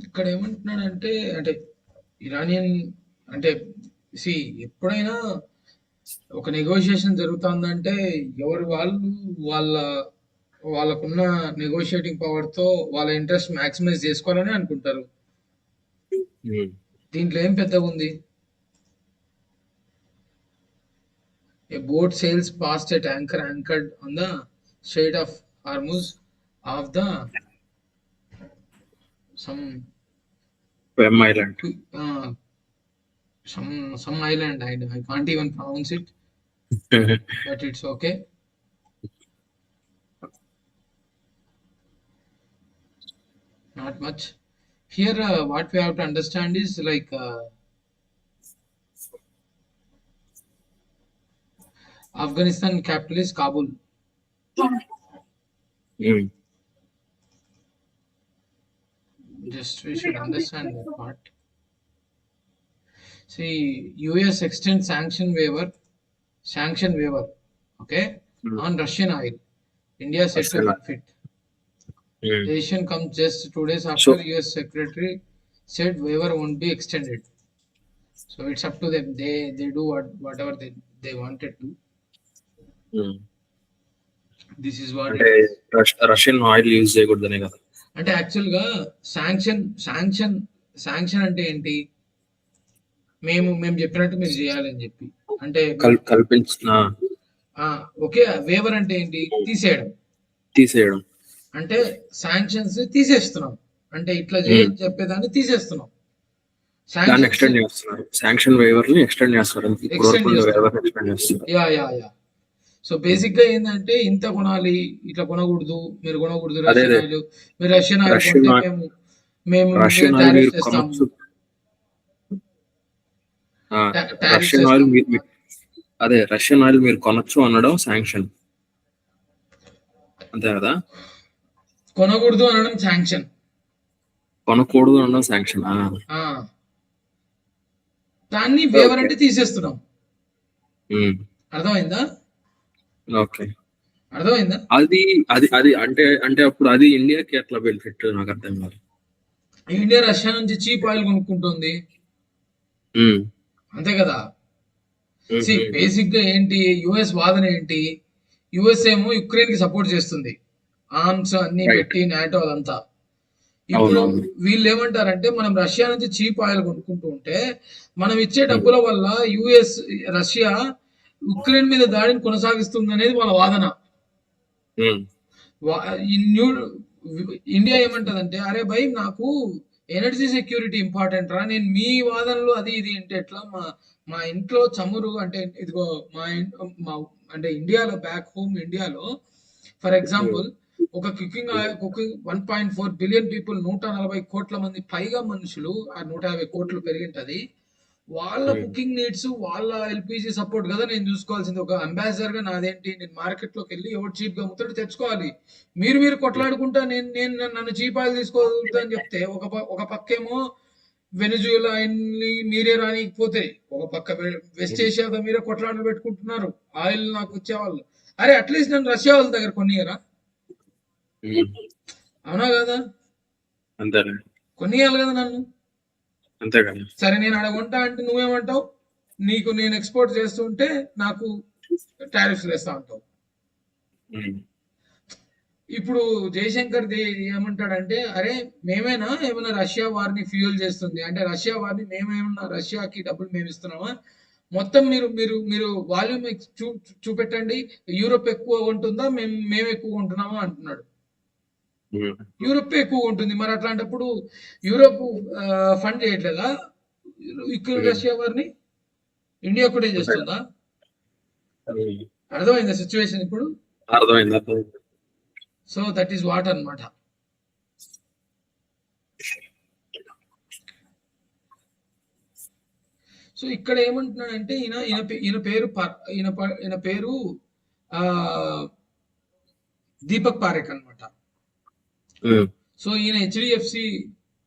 ఇక్కడ ఏమంటున్నాడంటే అంటే ఇరానియన్ అంటే సి ఎప్పుడైనా ఒక నెగోషియేషన్ జరుగుతుందంటే ఎవరు వాళ్ళ వాళ్ళకున్న నెగోషియేటింగ్ పవర్ తో వాళ్ళ ఇంట్రెస్ట్ మాక్సిమైజ్ చేసుకోవాలని అనుకుంటారు. దీంట్లో ఏం పెద్దగా ఉంది? A boat sails past a tanker anchored on the Strait of Hormuz of the some Island. Some island. I can't even pronounce it, but it's okay. Not much. Here, what we have to understand is like Afghanistan capital is Kabul. Just we should understand that part. See, US extends sanction waiver, okay, on Russian oil. India said to benefit. The decision comes just 2 days after US Secretary said waiver won't be extended. So it's up to them. They do whatever they wanted to. This is what Russian oil use చేయకూడదనే కదా. అంటే actual గా sanction అంటే ఏంటి? మేము చెప్పినట్టు మీరు చేయాలని చెప్పి అంటే కల్పించిన. ఓకే, వేవర్ అంటే ఏంటి? తీసేయడం అంటే శాంక్షన్స్ తీసేస్తున్నాం అంటే ఇట్లా చేయని చెప్పేదాన్ని తీసేస్తున్నాం. శాంక్షన్ వేవర్ ని ఎక్స్టెండ్ చేస్తారు. సో బేసిక్ గా ఏంటంటే ఇంత కొనాలి, ఇట్లా కొనకూడదు, మీరు కొనకూడదు రష్యన్ ఆయిల్ కొంటే మేము రష్యన్ ఆయిల్ మీరు కొనొచ్చు అనడం శాంక్షన్, అంతే కదా? కొనకూడదు అనడం శాంక్షన్, కొనకూడదు అనడం శాంక్షన్. దాన్ని వేవర్ అంటే తీసేస్తున్నాం. అర్థమైందా? ఓకే, అర్థమైందా? అది అది అది అంటే అంటే అప్పుడు అది ఇండియాకి ఎట్లా బెనిఫిట్ నాకు అర్థం కాదు. ఇండియా రష్యా నుంచి చీప్ ఆయిల్ కొనుక్కుంటుంది, అంతే కదా? బేసిక్ గా ఏంటి యుఎస్ వాదన ఏంటి? యుఎస్ ఏమో యుక్రెయిన్ కి సపోర్ట్ చేస్తుంది, ఆర్మ్స్ అన్ని పెట్టి నాటో అదంతా. ఇప్పుడు వీళ్ళు ఏమంటారంటే మనం రష్యా నుంచి చీప్ ఆయిల్ కొనుక్కుంటూ ఉంటే మనం ఇచ్చే డబ్బుల వల్ల రష్యా ఉక్రెయిన్ మీద దాడిని కొనసాగిస్తుంది అనేది వాళ్ళ వాదన. ఇండియా ఏమంటదంటే అరే భయ్ నాకు ఎనర్జీ సెక్యూరిటీ ఇంపార్టెంట్ రా, నేను మీ వాదనలో అది ఇది అంటే ఎట్లా? మా ఇంట్లో చమురు అంటే ఇదిగో మా అంటే ఇండియాలో బ్యాక్ హోమ్ ఇండియాలో ఫర్ ఎగ్జాంపుల్ ఒక కుకింగ్ 1.4 బిలియన్ పీపుల్, 140 కోట్ల మంది పైగా మనుషులు, ఆ 150 కోట్లు పెరిగింటది. వాళ్ళ కుకింగ్ నీడ్స్, వాళ్ళ ఎల్పిజి సపోర్ట్ కదా నేను చూసుకోవాల్సింది. ఒక అంబాసిడర్ గా నాదేంటి? నేను మార్కెట్ లోకి వెళ్ళి ఎవరు చీప్ గా అమ్ముతాడు తెచ్చుకోవాలి. మీరు కొట్లాడుకుంటా నన్ను చీప్ ఆయిల్ తీసుకోవద్దు అని చెప్తే ఒక పక్కేమో వెనిజులా మీరే రానికపోతే, ఒక పక్క వెస్ట్ ఏషియాతో మీరే కొట్లాటలు పెట్టుకుంటున్నారు ఆయిల్ నాకు వచ్చేవాళ్ళు. అరే అట్లీస్ట్ నన్ను రష్యా వాళ్ళ దగ్గర కొనియరా? అవునా కదా? కొనియాలి కదా నన్ను. సరే నేను అక్కడ కొంటా అంటే నువ్వేమంటావు? నీకు నేను ఎక్స్పోర్ట్ చేస్తుంటే నాకు టారిఫ్స్ వేస్తా అంటావు. ఇప్పుడు జయశంకర్ ఏమంటాడంటే అరే ఏమైనా రష్యా వారిని ఫ్యూయల్ చేస్తుంది అంటే రష్యా వారిని మేమేమన్నా రష్యాకి డబ్బులు మేము ఇస్తున్నామా? మొత్తం మీరు వాల్యూమ్ చూపెట్టండి, యూరోప్ ఎక్కువ ఉంటుందా మేము ఎక్కువ ఉంటున్నామా అంటున్నాడు. యూరోప్ ఎక్కువ ఉంటుంది, మరి అట్లాంటప్పుడు యూరోప్ ఫండ్ చేయట్లేదా రష్యా వారిని? ఇండియా కూడా చేస్తుందా? అర్థమైందా సిచ్యువేషన్ ఇప్పుడు? అర్థమైంది. సో దట్ ఈస్ వాట్ అన్నమాట. సో ఇక్కడ ఏమంటున్నాడంటే ఈయన పేరు దీపక్ పారేఖ్ అన్నమాట. సో ఈయన హెచ్డిఎఫ్సి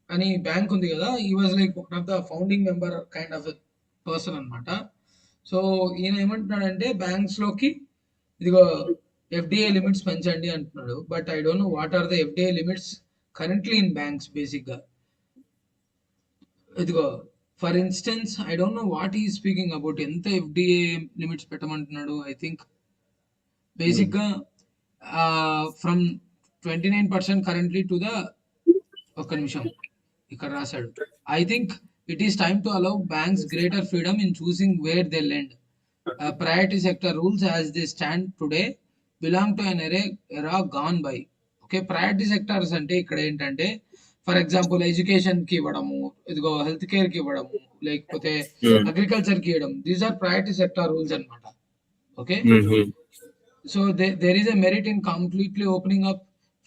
అని బ్యాంక్ ఉంది కదా, ఈ was like one of the founding member kind of person అన్నమాట. సో ఈయన ఏమంటున్నాడంటే బ్యాంక్స్ లోకి ఇదిగో ఎఫ్డిఐ లిమిట్స్ పెంచండి అంటున్నాడు. But I don't know what are the FDI limits currently in banks బేసిక్‌గా. ఇదిగో for instance I don't know what he is speaking about. ఎంత ఎఫ్‌డిఏ లిమిట్స్ పెట్టమంటున్నాడు. ఐ థింక్ బేసిక్‌గా ఫ్రమ్ 29% కరెంట్లీ టు ద ఒక్క నిమిషం ఇక్కడ రాశాడు. I think it is time to allow banks greater freedom in choosing where they lend. Priority sector rules as they stand today belong to an era gone by. Okay. Priority sectors అంటే ఇక్కడ ఏంటంటే for example ఎడ్యుకేషన్‌కి ఇవ్వడము, ఇదిగో health కేర్‌కి ఇవ్వడము, లేకపోతే అగ్రికల్చర్‌కి ఇవ్వడం. These are priority sector rules అన్నమాట. Okay. So there is a merit in completely opening up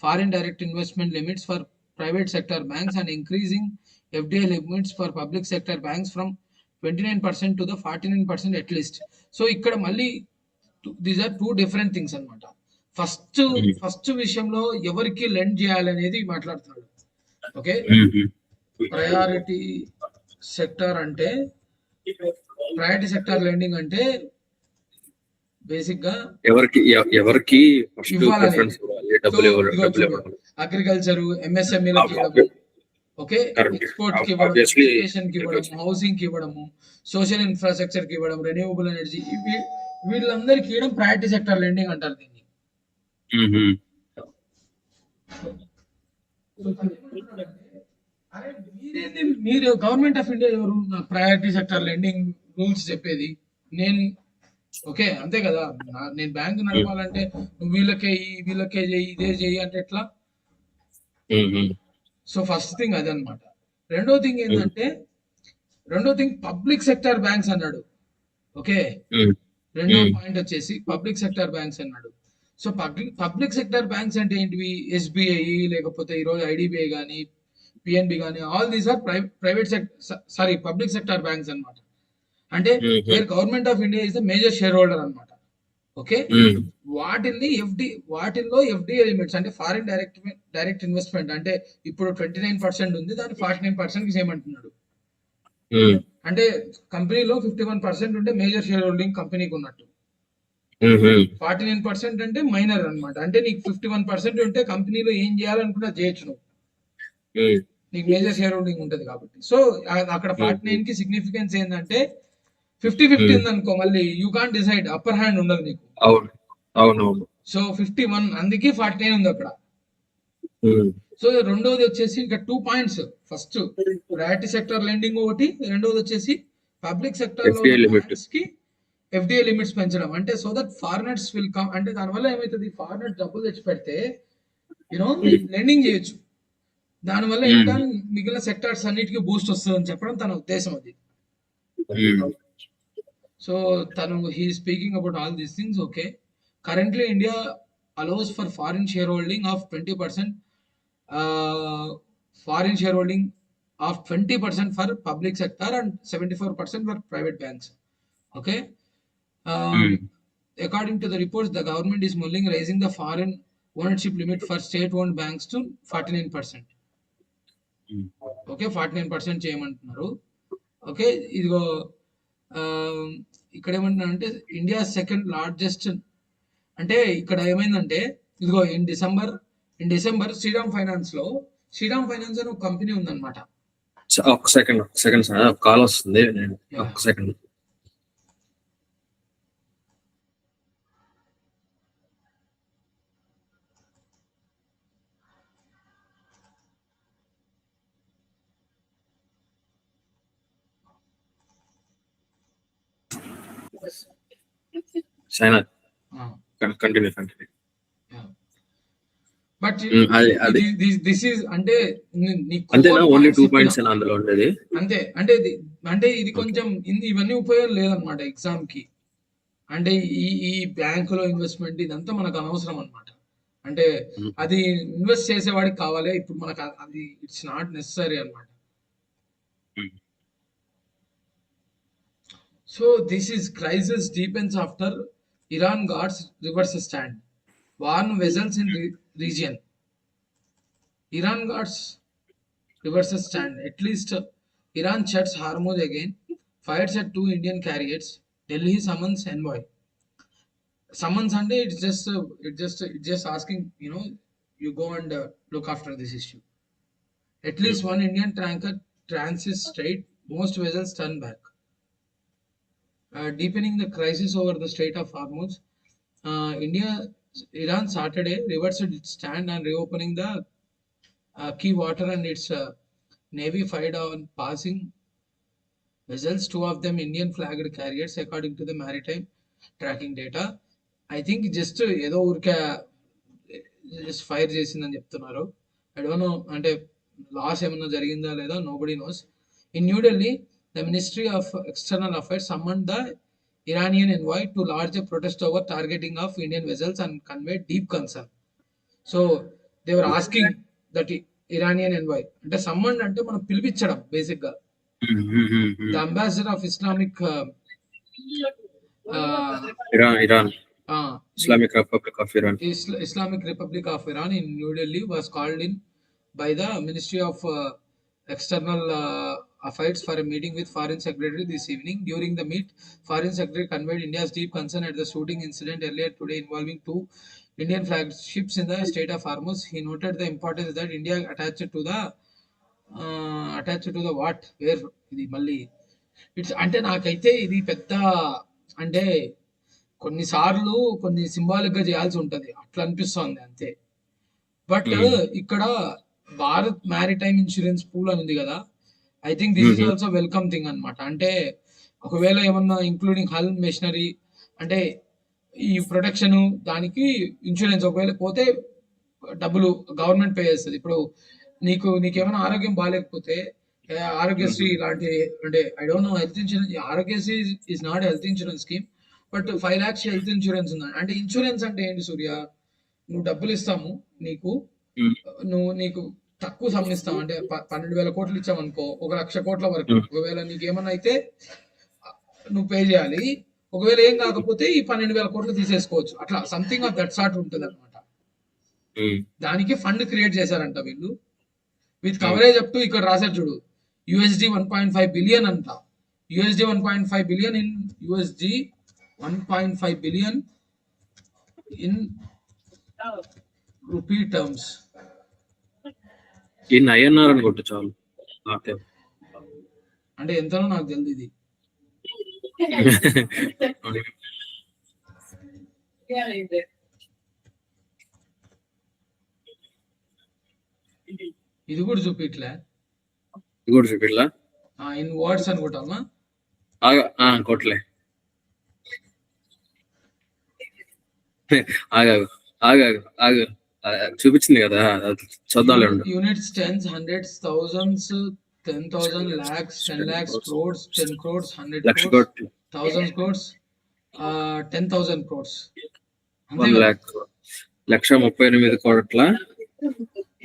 foreign direct investment limits for private sector banks and increasing FDI limits for public sector banks from 29% to the 49% at least. So ఇక్కడ మళ్ళీ these are 2 different things అన్నమాట. First విషయంలో ఎవరికి lend చేయాలనేది మాట్లాడుతున్నాడు. Okay. Priority sector అంటే priority sector lending అంటే బేసిక్‌గా ఎవరికి ఫస్ట్ ప్రిఫరెన్స్ ఇవ్వాలి, డబ్బులు ఇవ్వడం. అగ్రికల్చర్, ఎంఎస్ఎంఈలకి ఇవ్వడం. ఓకే. ఎక్స్‌పోర్ట్‌కి ఇవ్వడం, ఎడ్యుకేషన్‌కి ఇవ్వడం, హౌసింగ్‌కి ఇవ్వడము, సోషల్ ఇన్‌ఫ్రాస్ట్రక్చర్‌కి ఇవ్వడం, రెన్యూవబుల్ ఎనర్జీ వీళ్ళందరికీ ఇవ్వడం ప్రయారిటీ సెక్టార్ లెండింగ్ అంటారు దీన్ని. అరే మీరు గవర్నమెంట్ ఆఫ్ ఇండియా ఎవరు నాకు ప్రయారిటీ సెక్టార్ లెండింగ్ రూల్స్ చెప్పేది? నేను ఓకే. అంతే కదా. నేను బ్యాంక్ నడపాలంటే నువ్వు వీళ్ళకే చెయ్యి, ఇదే చెయ్యి అంటే ఎట్లా? సో ఫస్ట్ థింగ్ అదనమాట. రెండో థింగ్ ఏంటంటే పబ్లిక్ సెక్టార్ బ్యాంక్స్ అన్నాడు. ఓకే. రెండో పాయింట్ వచ్చేసి పబ్లిక్ సెక్టార్ బ్యాంక్స్ అన్నాడు. సో పబ్లిక్ సెక్టార్ బ్యాంక్స్ అంటే ఏంటివి? ఎస్బీఐ లేకపోతే ఈరోజు ఐడిబిఐ కానీ, పిఎన్బి కానీ, all these are public sector banks అన్నమాట. అంటే where government of India is the major shareholder అన్నమాట. ఓకే. వాటిల్లో ఎఫ్డిఐ లిమిట్స్ అంటే ఫారిన్ డైరెక్ట్ ఇన్వెస్ట్మెంట్ అంటే ఇప్పుడు 29% ఉంది, దాన్ని 49% కి చేయమంటున్నాడు. అంటే కంపెనీలో 51% ఉంటే మేజర్ షేర్ హోల్డింగ్ కంపెనీకి ఉన్నట్టు. 49% అంటే మైనర్ అన్నమాట. అంటే నీకు 51% ఉంటే కంపెనీలో ఏం చేయాలనుకున్నా చేయొచ్చు నువ్వు. నీకు మేజర్ షేర్ హోల్డింగ్ ఉంటది కాబట్టి. సో అక్కడ 49 కి సిగ్నిఫికెన్స్ ఏంటంటే 50-50 ఉందనుకో మళ్ళీ you can't decide, upper hand ఉండదు నీకు. అవును. సో 51 అందుకే 49 ఉంది అక్కడ. సో రెండోది వచ్చేసి ఇంకా 2 points. First priority sector lending ఒకటి, రెండోది వచ్చేసి పబ్లిక్ సెక్టర్ లో బ్యాంక్స్ కి ఎఫ్డిఐ లిమిట్స్ పెంచడం. అంటే so that foreigners will come. అంటే దానివల్ల ఏమవుతుంది, ఫారినర్స్ డబ్బులు తెచ్చి పెడితే లెండింగ్ చేయొచ్చు. దానివల్ల ఇంకా మిగిలిన సెక్టార్స్ అన్నిటికీ బూస్ట్ వస్తుందని చెప్పడం తన ఉద్దేశం అది. So he is speaking about all these things. Okay. Currently India allows for foreign shareholding of 20%, foreign shareholding of 20% for public sector and 74% for private banks. Okay. According to the reports, the government is mulling raising the foreign ownership limit for state-owned banks to 49%. Okay, 49% చేయమంటున్నారు. Okay. ఇదిగో ఇక్కడ ఏమంటున్నానంటే India second largest. అంటే ఇక్కడ ఏమైందంటే ఇదిగో in December Sriram finance అని ఒక కంపెనీ ఉందన్నమాట. ఒక సెకండ్ సార్, కాల్ వస్తుంది. ఒక second. Continue. But this is అంటే ఓన్లీ 2 పాయింట్స్ అందులో ఉండేది. అంటే ఇది కొంచెం ఇవన్నీ ఉపయోగం లేదనమాట ఎగ్జామ్ కి. అంటే ఈ బ్యాంకులో ఇన్వెస్ట్మెంట్ ఇదంతా మనకు అనవసరం అనమాట. అంటే అది ఇన్వెస్ట్ చేసేవాడికి కావాలి. ఇప్పుడు మనకు అది ఇట్స్ నాట్ నెసరీ అనమాట. So this is crisis deepens after Iran guards reverse stand, warn vessels in region. Iran guards reverse stand. At least Iran shuts Hormuz again, fires at 2 Indian carriers. Delhi summons envoy. Summons అంటే it's just asking, you go and look after this issue. At least one Indian tanker transits strait, most vessels turn back. Deepening the crisis over the Strait of Hormuz, Iran Saturday reversed its stand on reopening the key water, and its navy fired on passing vessels, two of them Indian flagged carriers, according to the maritime tracking data. I think just ఏదో ఊరికే just fire చేసిందని చెప్తున్నారు. I don't no అంటే loss ఏమన్నా జరిగిందా లేదా, nobody nose. In New Delhi the ministry of external affairs someone the Iranian envoy to lodge a protest over targeting of Indian vessels and conveyed deep concern. So they were asking that Iranian envoy అంటే someone అంటే మనం పిలిపించడం basic గా. The ambassador of Islamic Iran Islamic Republic of Iran Islamic Republic of Iran in New Delhi was called in by the Ministry of External Affairs for a meeting with Foreign Secretary this evening. During the meet, Foreign Secretary conveyed India's deep concern at the shooting incident earlier today involving two Indian flagged ships in the Strait of Hormuz. He noted the importance that India attached to the what where ఇది మళ్ళీ it's అంటే నాకైతే ఇది పెద్ద అంటే కొన్నిసార్లు కొన్ని symbolic గా చేయాల్సి ఉంటది అట్లా అనిపిస్తోంది అంతే. బట్ ఇక్కడ భారత్ మ్యారిటైమ్ ఇన్సూరెన్స్ పూల్ అని ఉంది కదా, I think this is also welcome thing అన్నమాట. అంటే ఒకవేళ ఏమన్నా ఇంక్లూడింగ్ హల్ మెషినరీ అంటే ఈ ప్రొటెక్షన్ దానికి ఇన్సూరెన్స్ ఒకవేళ పోతే డబ్బులు గవర్నమెంట్ పే చేస్తుంది. ఇప్పుడు నీకేమైనా ఆరోగ్యం బాగాలేకపోతే ఆరోగ్యశ్రీ ఇలాంటి అంటే I don't no health insurance, Aarogyasri is not health insurance scheme, but 5 lakhs health insurance ఉంది. అంటే ఇన్సూరెన్స్ అంటే ఏంటి సూర్య, నువ్వు డబ్బులు ఇస్తాము నీకు తక్కువ సమ్ ఇస్తాం అంటే 12,000 కోట్లు ఇచ్చాం అనుకో, 1,00,000 కోట్ల వరకు. ఒకవేళ నీకేమన్నా అయితే నువ్వు పే చేయాలి, ఒకవేళ ఏం కాకపోతే ఈ 12,000 కోట్లు తీసేసుకోవచ్చు. అట్లా సంథింగ్ ఆఫ్ దట్ సార్ట్ ఉంటుంది అనమాట. దానికి ఫండ్ క్రియేట్ చేశారంట వీళ్ళు, విత్ కవరేజ్ అప్ టు ఇక్కడ రాశారు చూడు USD 1.5 billion అంట. USD 1.5 billion in USD 1.5 billion in rupee terms. ఈ INR అని కొట్టు చాలు. అంటే ఎంతనో నాకు తెలియదు ఇది. ఇది కూడా చూపిట్లే, ఇన్ వర్డ్స్ అనుకుంటామా కొట్లే. చూపించింది కదా, చూద్దాం. Units, tens, hundreds, thousands, 10,000, lakhs, 10 lakhs, crores, 10 crores, 100 crores, 1,000 crores, 10,000 crores. 1,38,000 కోట్ల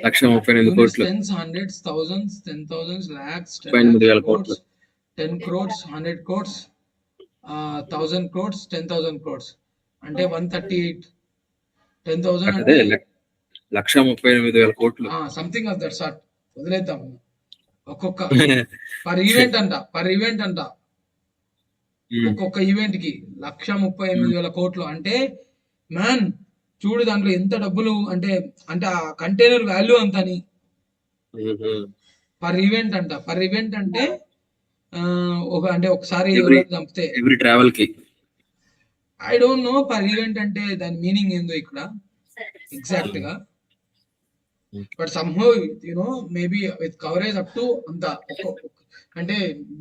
1,38,000 కోట్లు. Tens, hundreds, thousands, 10,000s, lakhs, 38,000 కోట్లు, 10 crores, 100 crores, 1,000 crores, 10,000 crores. అంటే 138, 10,000 అంటే 1,38,000 కోట్లు. Something of that sort. వదిలేద్దాం. ఒక్కొక్క పర్ ఈవెంట్ అంట ఒక్కొక్క ఈవెంట్ కి 138,000 కోట్లు. అంటే మ్యాన్ చూడు దాంట్లో ఎంత డబ్బులు అంటే ఆ కంటైనర్ వాల్యూ అంతని. పర్ ఈవెంట్ అంటే ఒకసారి చంపితే ఎవ్రీ ట్రావెల్ కి. I don't no per event అంటే దాని మీనింగ్ ఏందో ఇక్కడ ఎగ్జాక్ట్ గా, but somehow maybe with coverage up to అంత అంటే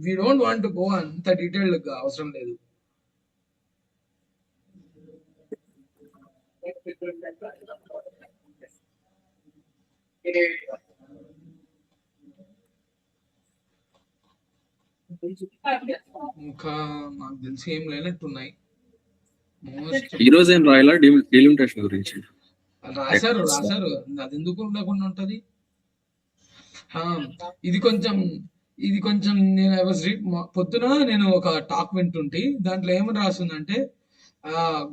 we don't want to go అంత డీటెయిల్డ్ గా అవసరం లేదు. ఇంకా నాకు తెలిసి ఏం లేనట్టున్నాయి. ఈ రోజు ఏం రాయాలా డీలిమిటేషన్ గురించి? రాశారు అది ఎందుకు ఉండకుండా ఉంటది. ఇది కొంచెం నేను పొద్దున నేను ఒక టాక్ వింటుంటే దాంట్లో ఏమని రాస్తుందంటే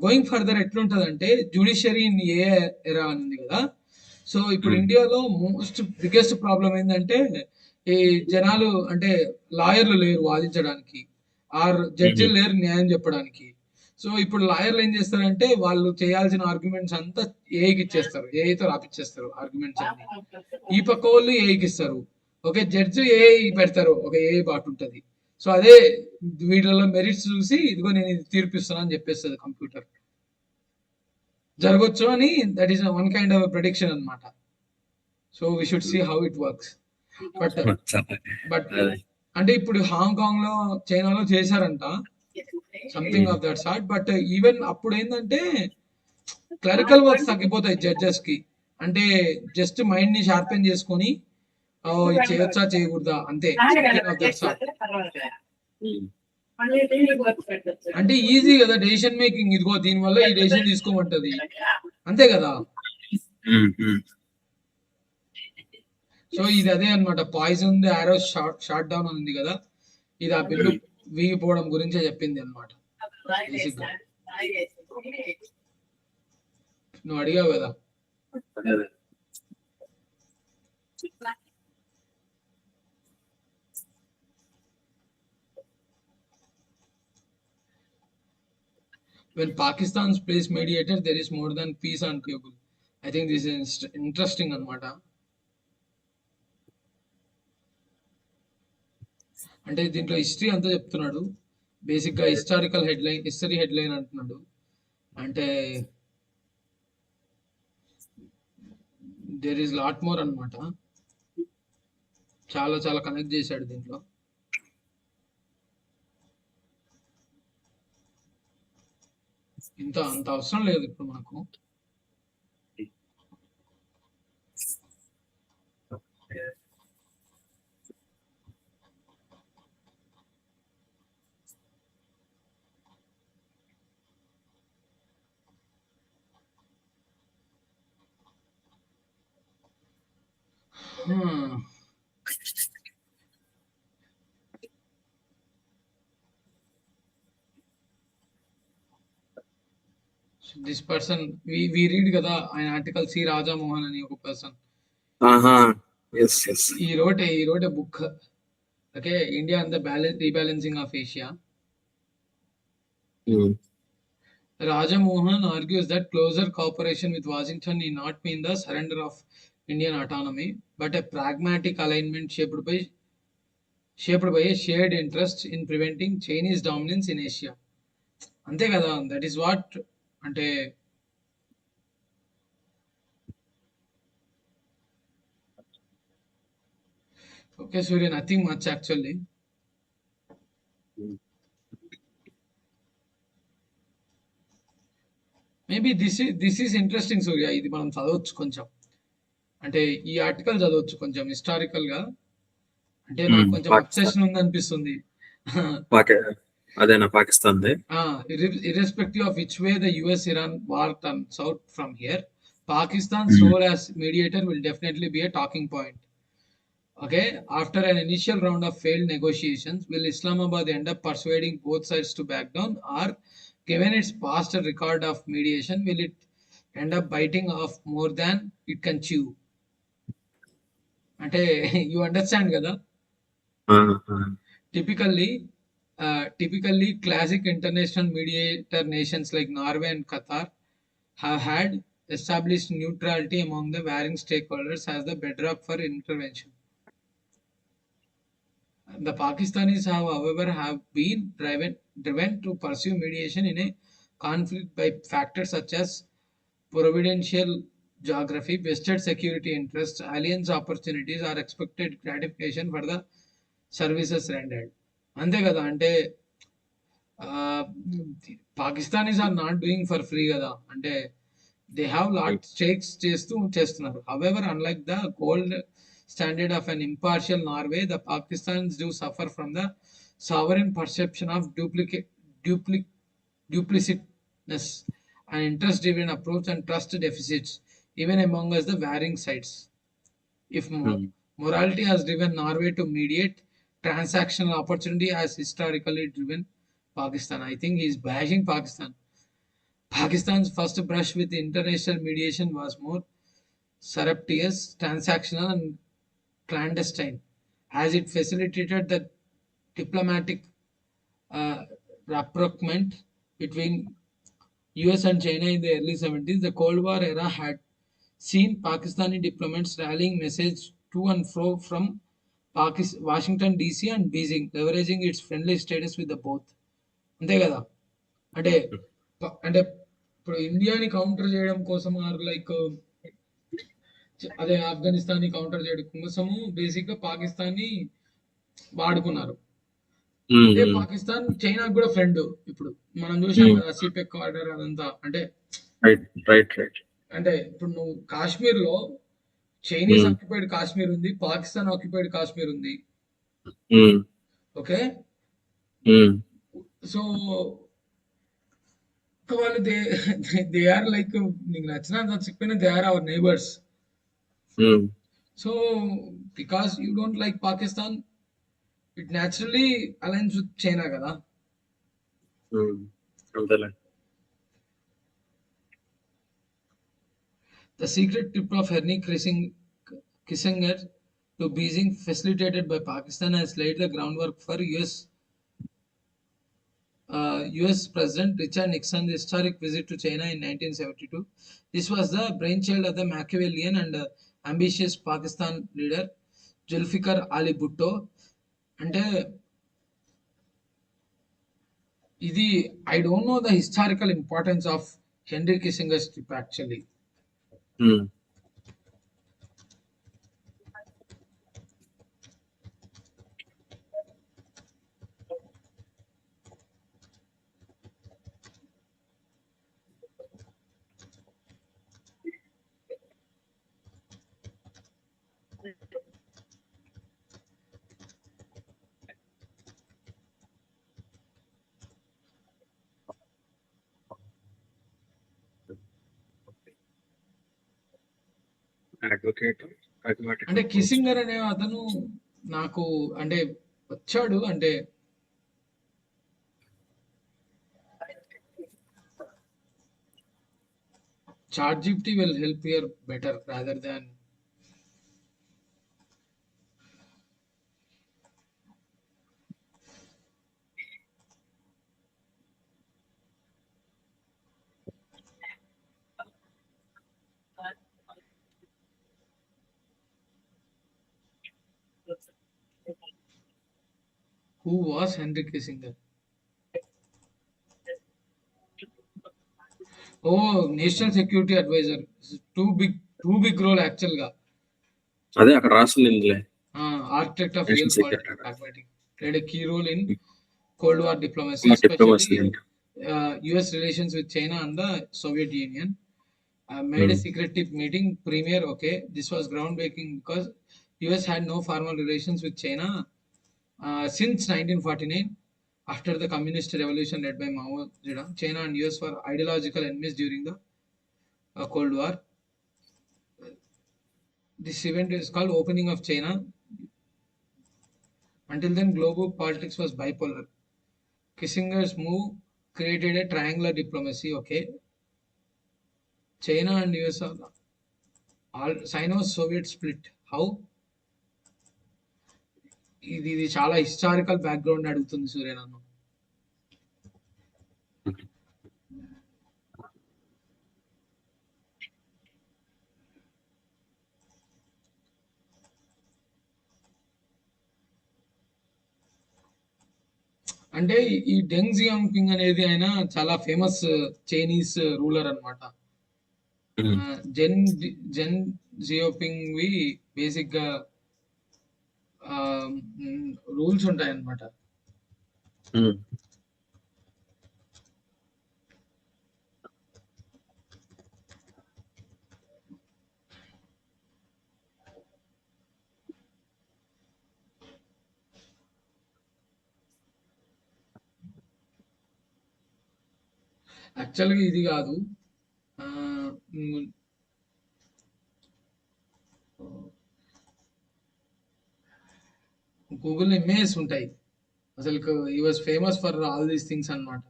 గోయింగ్ ఫర్దర్ ఎట్లుంటదంటే జ్యుడిషియరీ ఇన్ ఏ ఎరా అని ఉంది కదా. సో ఇప్పుడు ఇండియాలో మోస్ట్ బిగ్గెస్ట్ ప్రాబ్లం ఏంటంటే ఈ జనాలు అంటే లాయర్లు లేరు వాదించడానికి, ఆర్ జడ్జిలు లేరు న్యాయం చెప్పడానికి. సో ఇప్పుడు లాయర్లు ఏం చేస్తారంటే వాళ్ళు చేయాల్సిన ఆర్గ్యుమెంట్స్ అంతా ఏఐకి ఇచ్చేస్తారు, ఏఐతో రాపిచ్చేస్తారు ఆర్గ్యుమెంట్స్ అన్ని. ఈ పక్క వాళ్ళు ఏఐకి ఇస్తారు, ఓకే జడ్జి ఏఐ పెడతారు, ఒక ఏఐ బాట్ ఉంటుంది. సో అదే వీటిలో మెరిట్స్ చూసి ఇదిగో నేను ఇది తీర్పిస్తున్నా అని చెప్పేస్తుంది కంప్యూటర్. జరగొచ్చు అని that is one kind of prediction అన్నమాట. So we should see how it works. But but అదే. అంటే ఇప్పుడు హాంకాంగ్ లో, చైనాలో చేశారంట something of that sort. But even అప్పుడు ఏంటంటే క్లరికల్ వర్క్స్ తగ్గిపోతాయి జడ్జెస్ కి. అంటే జస్ట్ మైండ్ ని షార్పెన్ చేసుకొని ఇది చేయొచ్చా చేయకూడదా అంతే, సంథింగ్ ఆఫ్ దట్ సార్ట్. ఉమ్. అంటే ఈజీ కదా డెసిషన్ మేకింగ్, ఇదిగో దీనివల్ల ఈ డెసిషన్ తీసుకోమంటది, అంతే కదా. ఉమ్, ఉమ్. సో ఇది అదే అన్నమాట, పాయిజన్ ది ఆరో షార్ట్ డౌన్ ఉంది కదా, ఇది ఆ బిల్లు వీగిపోవడం గురించే చెప్పింది అన్నమాట బేసిక్ గా. నువ్వు అడిగావు కదా. అదే. When Pakistan plays mediator, there is more than peace on table. I think this is interesting అన్నమాట. అంటే దీంట్లో హిస్టరీ అంతా చెప్తున్నాడు, బేసిక్ గా హిస్టారికల్ హెడ్లైన్, హిస్టరీ హెడ్లైన్ అంటున్నాడు. అంటే దేర్ ఈస్ లాట్ మోర్ అన్నమాట, చాలా చాలా కనెక్ట్ చేశాడు దీంట్లో. అంత అవసరం లేదు ఇప్పుడు మనకు. దిస్ పర్సన్ వి రీడ్ కదా ఆయన ఆర్టికల్, సి రాజా మోహన్ అని ఒక పర్సన్. ఆహా, ఎస్ ఎస్. ఈ wrote a book, okay, India and the rebalancing of Asia. Raja Mohan argues that closer cooperation with Washington need not mean the surrender of Indian autonomy, but a pragmatic alignment shaped by a shared interest in preventing Chinese dominance in Asia. అంతే కదా, that is what. అంటే okay Surya, nothing much actually. Maybe this is interesting Surya, ఇది మనం చదవచ్చు కొంచెం. అంటే ఈ article చదవచ్చు కొంచెం హిస్టారికల్ గా. అంటే నాకు కొంచెం అబ్సెషన్ ఉంది అనిపిస్తుంది. అదేనా Pakistan they. Irrespective of which way the US-Iran war turns out from here, Pakistan's role as mediator will definitely be a talking point. Okay, after an initial round of failed negotiations, will Islamabad end up persuading both sides to back down, or given its past record of mediation, will it end up biting off more than it can chew? అంటే you understand కదా. Typically, classic international mediator nations like Norway and Qatar have had established neutrality among the varying stakeholders as the bedrock for intervention. The Pakistanis however, have been driven to pursue mediation in a conflict by factors such as providential geography, vested security interests, alliance opportunities, or expected gratification for the services rendered. అంతే కదా. అంటే Pakistanis are not doing for free కదా, అంటే they have lot stakes చేస్తున్నారు. However, unlike the gold standard of an impartial Norway, the Pakistanis do suffer from the sovereign perception of duplicitousness, an interest-driven approach, and trust deficits, even among us the varying sides. If morality has driven Norway to mediate, transactional opportunity has historically driven Pakistan. I think he is bashing Pakistan. Pakistan's first brush with international mediation was more surreptitious, transactional, and clandestine, as it facilitated the diplomatic rapprochement between US and China in the early 70s, the Cold War era had seen Pakistani diplomats rallying messages to and fro from Washington DC and Beijing, leveraging its friendly status with the both. అంతే కదా. అంటే అంటే ఇప్పుడు ఇండియాని counter చేయడం కోసం are like అదే ఆఫ్ఘనిస్తాన్ ని కౌంటర్ చేయడం కోసము బేసిక్ గా పాకిస్తాన్ ని వాడుకున్నారు. అదే పాకిస్తాన్ చైనాకు కూడా ఫ్రెండ్. ఇప్పుడు మనం చూసాం కదా సిపెక్ ఆర్డర్ అదంతా. అంటే అంటే ఇప్పుడు నువ్వు కాశ్మీర్ లో చైనీస్ ఆక్యుపైడ్ కాశ్మీర్ ఉంది, పాకిస్తాన్ ఆక్యుపైడ్ కాశ్మీర్ ఉంది. ఓకే, సో వాళ్ళు దే ఆర్ లైక్ నీకు నచ్చినా నచ్చకపోయినా they are our neighbours. So because you don't like Pakistan, it naturally aligns with China కదా. The secret trip of Henry Kissinger to Beijing, facilitated by Pakistan, has laid the groundwork for US President Richard Nixon's historic visit to China in 1972. This was the brainchild of the Machiavellian and ambitious Pakistan leader Zulfikar Ali Bhutto. అంటే ఇది I don't know the historical importance of Henry Kissinger's trip actually. అంటే Kissinger అనే అతను నాకు అంటే వచ్చాడు అంటే ChatGPT will help here better rather than who was Henry Kissinger. National security adviser. Too big role actual గా. అదే అక్కడ రాసింది. Architect of real pragmatic, played a key role in Cold War diplomacy, especially US relations with China and the Soviet Union. Made a secretive meeting premier. Okay, this was groundbreaking because US had no formal relations with China since 1949. After the Communist Revolution led by Mao Zedong, China and US were ideological enemies during the Cold War. This event is called Opening of China. Until then, global politics was bipolar. Kissinger's move created a triangular diplomacy. Okay, China and US are Sino-Soviet split. How? ఇది చాలా historical background అడుగుతుంది సూర్య నన్ను. అంటే ఈ డెంగ్ జియాంపింగ్ అనేది ఆయన చాలా famous Chinese ruler అనమాట. జెన్ జియోపింగ్ వి బేసిక్ గా రూల్స్ ఉంటాయి అన్నమాట. యాక్చువల్గా ఇది కాదు, గూగుల్ ఇమేజెస్ ఉంటాయి. అసలు he was famous for all these things అన్నమాట.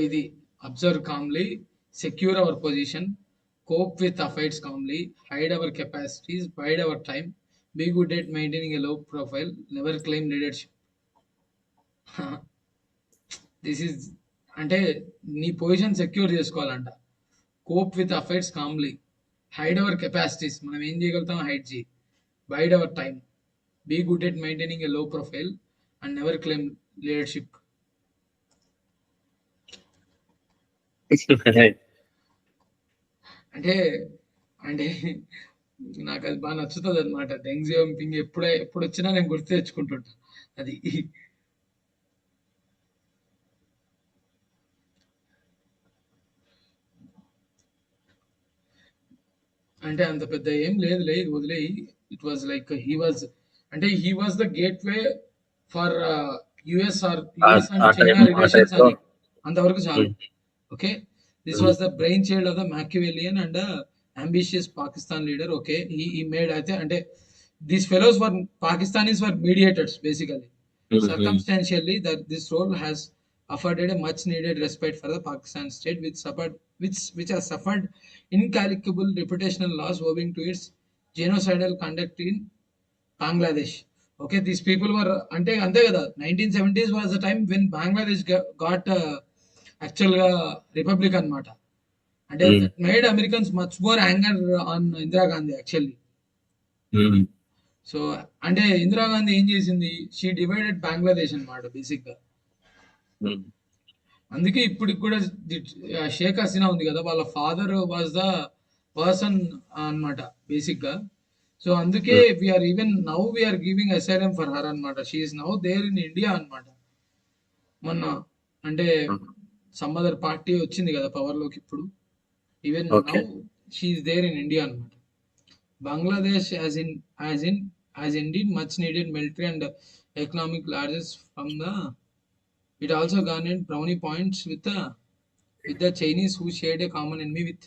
ఇది observe Kamli, secure our position, cope with affairs calmly, hide our capacities, bide our time, be good at maintaining a low profile, never claim leadership. This is అంటే నీ position secure చేసుకోవాలంట. Cope with affairs calmly, hide our capacities, మనం ఏం చేయగలుగుతాం hide చేయి, bide our time, be good at maintaining a low profile and never claim leadership. అంటే అంటే నాకు అది బాగా నచ్చుతుంది అనమాట. డెంగ్ జియోపింగ్ ఎప్పుడు వచ్చినా నేను గుర్తు తెచ్చుకుంటుంటా అది. అంటే అంత పెద్ద ఏం లేదులే, ఇది వదిలేయి. It was like he was the gateway for US and uh China time relations లో అని, అంతవరకు చాలు. Okay, this was the brainchild of the Machiavellian and ambitious Pakistan leader. Okay, ఈ మేడ్ అయితే అంటే these fellows were Pakistanis were mediators basically. Circumstantially, that this role has afforded a much needed respite for the Pakistan state, which has suffered incalculable reputational loss owing to its genocidal conduct in Bangladesh. Okay, these people were ante kada 1970s was the time when Bangladesh got actual republic anamata. And that made Americans much more anger on Indira Gandhi actually. So అంటే ఇందిరాగాంధీ ఏం చేసింది, she divided Bangladesh అనమాట basic గా. అందుకే ఇప్పుడు కూడా షేక్ హసీనా ఉంది కదా, వాళ్ళ ఫాదర్ వాజ్ ద పర్సన్ అన్నమాట బేసిక్ గా. సో అందుకే we are even now we are giving asylum for her అనమాట. She is now there in India అనమాట. మొన్న అంటే సమ్ అదర్ పార్టీ వచ్చింది కదా పవర్ లోకి ఇప్పుడు, even now she is there in India అనమాట. Bangladesh as indeed much needed military and economic largesse from the. It also garnered brownie points with the Chinese, who shared a common enemy with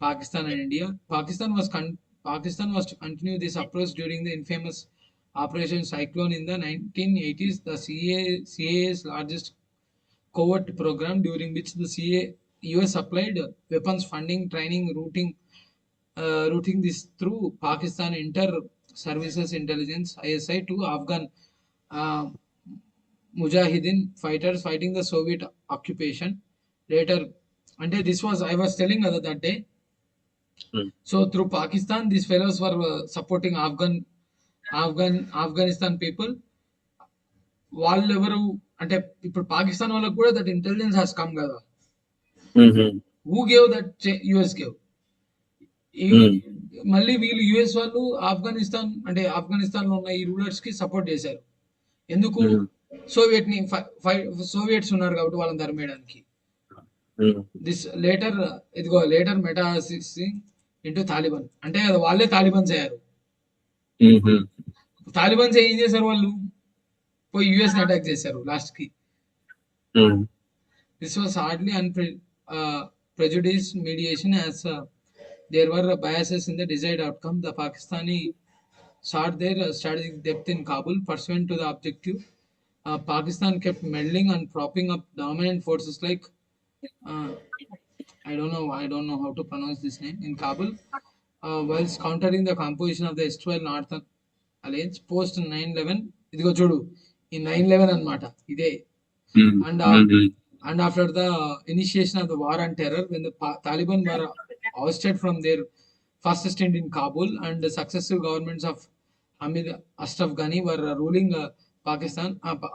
Pakistan and India. Pakistan was to continue this approach during the infamous Operation Cyclone in the 1980s, the CIA's largest covert program, during which the US supplied weapons, funding, training, routing this through Pakistan Inter Services Intelligence ISI to Afghan Mujahideen fighters fighting the Soviet occupation. Later, this was, I was telling that day. So through Pakistan, these fellows were supporting Afghanistan people. వాళ్ళు ఎవరు అంటే ఇప్పుడు పాకిస్తాన్ వాళ్ళకు కూడా that intelligence has come కదా. Who gave that? US gave. మళ్ళీ వీళ్ళు US వాళ్ళు ఆఫ్ఘనిస్తాన్ లో ఉన్న ఈ రూలర్స్ కి సపోర్ట్ చేశారు. ఎందుకు? సోవియట్స్ ఉన్నారు కాబట్టి వాళ్ళని తరిమేయడానికి. దిస్ లేటర్ మెటాసిసింగ్ ఇంటూ తాలిబాన్, అంటే వాళ్ళే తాలిబాన్స్ అయ్యారు. తాలిబాన్స్ ఏం చేశారు, వాళ్ళు పోయి యుఎస్ ని అటాక్ చేశారు లాస్ట్ కి. This was hardly prejudiced mediation as there were biases in the desired outcome. The Pakistani sought their strategic depth in Kabul. Pursuant to the objective, Pakistan kept meddling and propping up dominant forces like I don't know how to pronounce this name in Kabul, whilst countering the composition of the erstwhile Northern Alliance post 9/11. ఇదిగో చూడు, ఈ 9/11 అన్నమాట ఇదే. And after the initiation of the war on terror, when the Taliban were ousted from their first stint in Kabul and the successive governments of Hamid Ashraf Ghani were ruling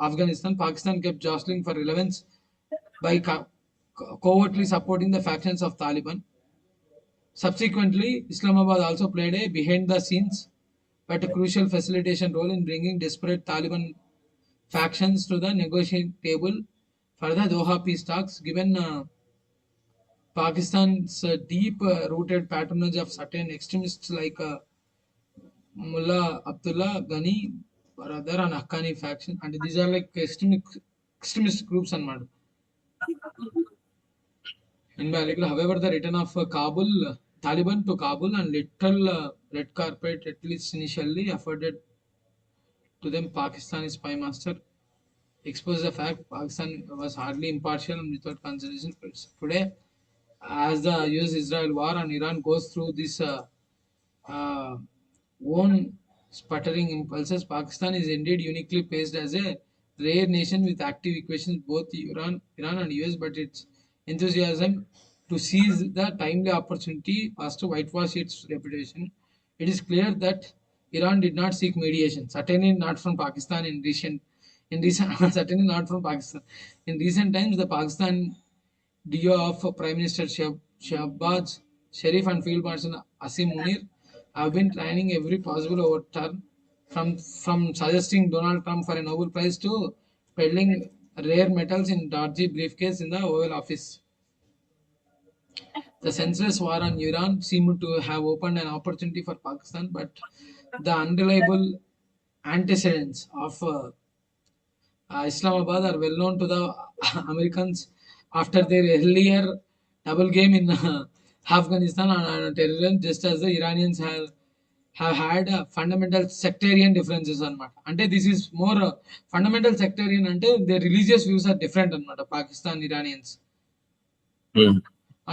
Afghanistan, Pakistan kept jostling for relevance by covertly supporting the factions of Taliban. Subsequently, Islamabad also played a behind-the-scenes but a crucial facilitation role in bringing desperate Taliban factions to the negotiating table for the Doha peace talks. Given Pakistan's deep-rooted patronage of certain extremists like Mullah Abdullah Ghani brother and Haqqani faction, and these are like extremist groups and mad. However, the return of Taliban to Kabul and little red carpet, at least initially, afforded to them Pakistani spy master, exposed the fact Pakistan was hardly impartial and without consideration. Today, as the US-Israel war and Iran goes through this uh, own sputtering impulses, Pakistan is indeed uniquely placed as a rare nation with active equations both Iran and US, but its enthusiasm to seize the timely opportunity was to whitewash its reputation. It is clear that Iran did not seek mediation, certainly not from Pakistan in recent certainly not from Pakistan. In recent times, the Pakistan duo of Prime Minister Shahbaz Sharif and Field Marshal Asim Munir have been trying every possible overturn, from suggesting Donald Trump for a Nobel Prize to peddling rare metals in dodgy briefcase in the Oval Office. The senseless war on Iran seemed to have opened an opportunity for Pakistan, but the unreliable antecedents of Islamabad are well known to the Americans after their earlier double game in Afghanistan on terrorism, just as the Iranians have had fundamental sectarian differences అన్నమాట. అంటే this is more fundamental sectarian అంటే they religious views are different అన్నమాట Pakistan Iranians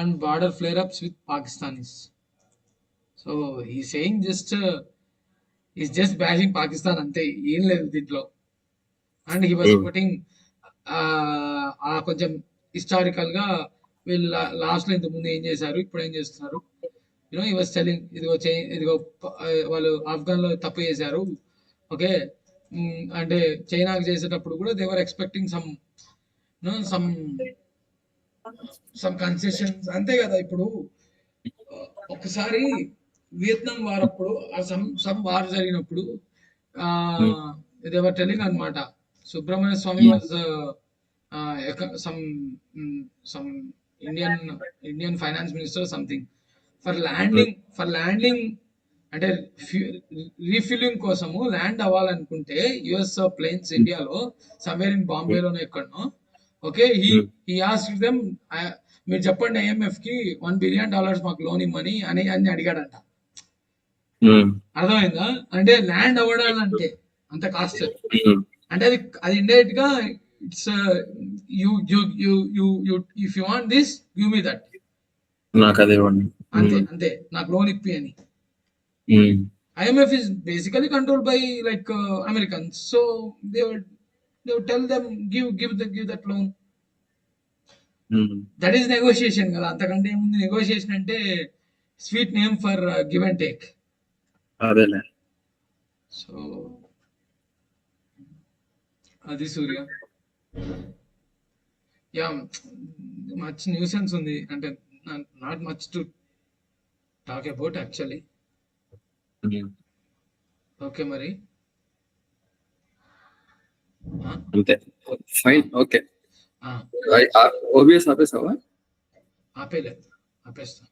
and border flare ups with Pakistanis. So ఈ saying just bashing Pakistan అంతే, ఏం లేదు దీంట్లో. And he was putting కొంచెం హిస్టారికల్ గా వీళ్ళు లాస్ట్ లో ఇంత ముందు ఏం చేశారు, ఇప్పుడు ఏం చేస్తున్నారు, యూనో హీ వాస్ టెలింగ్ ఇదిగో వాళ్ళు ఆఫ్ఘన్ లో తప్పు చేశారు, ఓకే. అంటే చైనాకి చేసేటప్పుడు కూడా they were expecting some concessions, అంతే కదా. ఇప్పుడు ఒకసారి వియత్నాం వార్ అప్పుడు సమ్ వార్ జరిగినప్పుడు దే వర్ టెలింగ్ అన్నమాట, Subrahmanya Swamy was some Indian finance minister something for landing అంటే రీఫిల్లింగ్ కోసము ల్యాండ్ అవ్వాలనుకుంటే యుఎస్ ప్లేన్స్ ఇండియాలో సమ్వేర్ ఇన్ బాంబేలోనే ఎక్కడనో, ఓకే. హీ ఆస్క్డ్ దెమ్, మీరు చెప్పండి IMF కి $1 billion మాకు లోన్ ఇమ్మని అని అడిగాడంట. అర్థమైందా? అంటే ల్యాండ్ అవ్వడాలంటే అంత కాస్ట్. అంటే అది ఇండైరెక్ట్ గా it's you if you want this give me that, నాకు అదే అంతే నాకు లోన్ ఇప్పి అని. IMF is basically controlled by like Americans, so they would tell them give that loan. That is negotiation కదా, అంతకంటే ఏముంది. నెగోషియేషన్ అంటే sweet name for give and take. అదేలే. సో అది సూర్య. యా, మచ్ న్యూసెన్స్ ఉంది, అంటే not much to talk about actually. Okay మరి అంతే, ఫైన్, ఓకే. OBS ఆపేసావా? ఆపేస్తా.